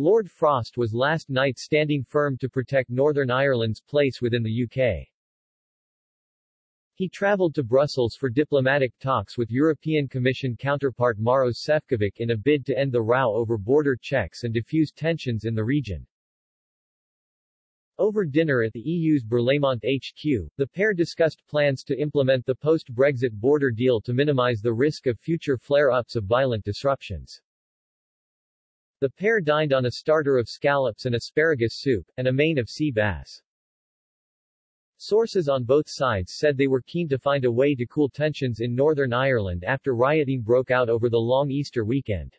Lord Frost was last night standing firm to protect Northern Ireland's place within the UK. He travelled to Brussels for diplomatic talks with European Commission counterpart Maros Sefcovic in a bid to end the row over border checks and diffuse tensions in the region. Over dinner at the EU's Berlaymont HQ, the pair discussed plans to implement the post-Brexit border deal to minimize the risk of future flare-ups of violent disruptions. The pair dined on a starter of scallops and asparagus soup, and a main of sea bass. Sources on both sides said they were keen to find a way to cool tensions in Northern Ireland after rioting broke out over the long Easter weekend.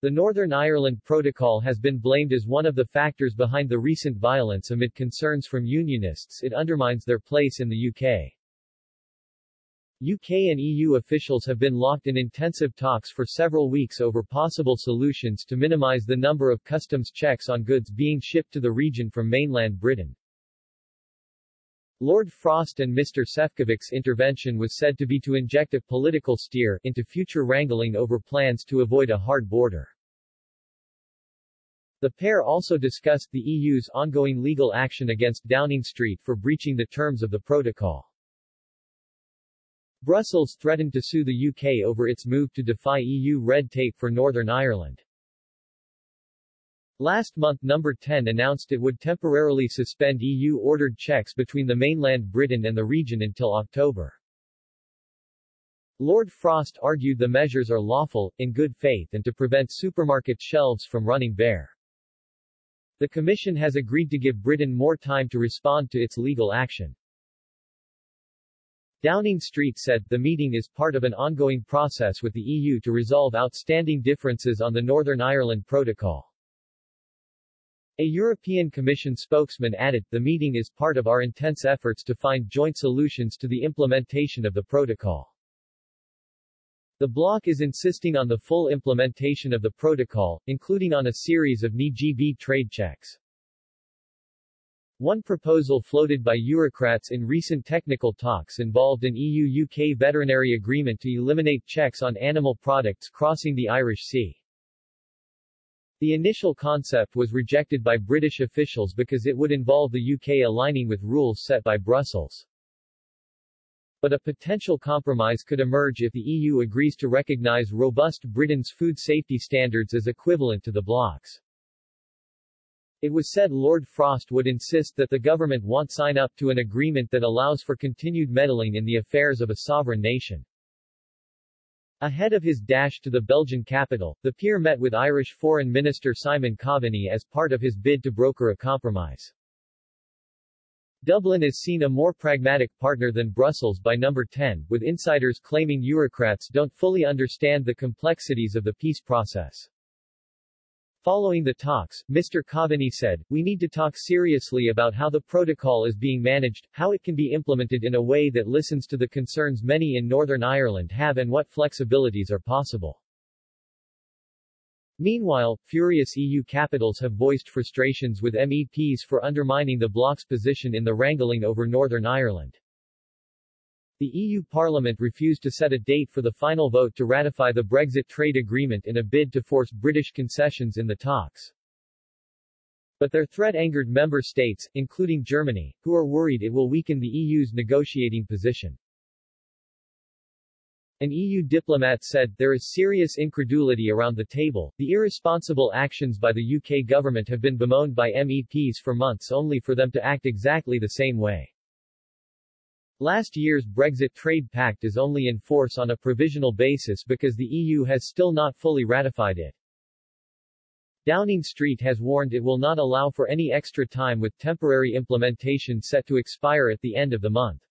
The Northern Ireland Protocol has been blamed as one of the factors behind the recent violence amid concerns from unionists it undermines their place in the UK. UK and EU officials have been locked in intensive talks for several weeks over possible solutions to minimize the number of customs checks on goods being shipped to the region from mainland Britain. Lord Frost and Mr. Sefcovic's intervention was said to be to inject a political steer into future wrangling over plans to avoid a hard border. The pair also discussed the EU's ongoing legal action against Downing Street for breaching the terms of the protocol. Brussels threatened to sue the UK over its move to defy EU red tape for Northern Ireland. Last month Number 10 announced it would temporarily suspend EU-ordered checks between the mainland Britain and the region until October. Lord Frost argued the measures are lawful, in good faith and to prevent supermarket shelves from running bare. The Commission has agreed to give Britain more time to respond to its legal action. Downing Street said, the meeting is part of an ongoing process with the EU to resolve outstanding differences on the Northern Ireland Protocol. A European Commission spokesman added, the meeting is part of our intense efforts to find joint solutions to the implementation of the protocol. The bloc is insisting on the full implementation of the protocol, including on a series of NIGB trade checks. One proposal floated by Eurocrats in recent technical talks involved an EU-UK veterinary agreement to eliminate checks on animal products crossing the Irish Sea. The initial concept was rejected by British officials because it would involve the UK aligning with rules set by Brussels. But a potential compromise could emerge if the EU agrees to recognize robust Britain's food safety standards as equivalent to the bloc's. It was said Lord Frost would insist that the government won't sign up to an agreement that allows for continued meddling in the affairs of a sovereign nation. Ahead of his dash to the Belgian capital, the peer met with Irish Foreign Minister Simon Coveney as part of his bid to broker a compromise. Dublin is seen a more pragmatic partner than Brussels by Number 10, with insiders claiming Eurocrats don't fully understand the complexities of the peace process. Following the talks, Mr. Coveney said, we need to talk seriously about how the protocol is being managed, how it can be implemented in a way that listens to the concerns many in Northern Ireland have and what flexibilities are possible. Meanwhile, furious EU capitals have voiced frustrations with MEPs for undermining the bloc's position in the wrangling over Northern Ireland. The EU Parliament refused to set a date for the final vote to ratify the Brexit trade agreement in a bid to force British concessions in the talks. But their threat angered member states, including Germany, who are worried it will weaken the EU's negotiating position. An EU diplomat said, there is serious incredulity around the table. The irresponsible actions by the UK government have been bemoaned by MEPs for months only for them to act exactly the same way. Last year's Brexit trade pact is only in force on a provisional basis because the EU has still not fully ratified it. Downing Street has warned it will not allow for any extra time with temporary implementation set to expire at the end of the month.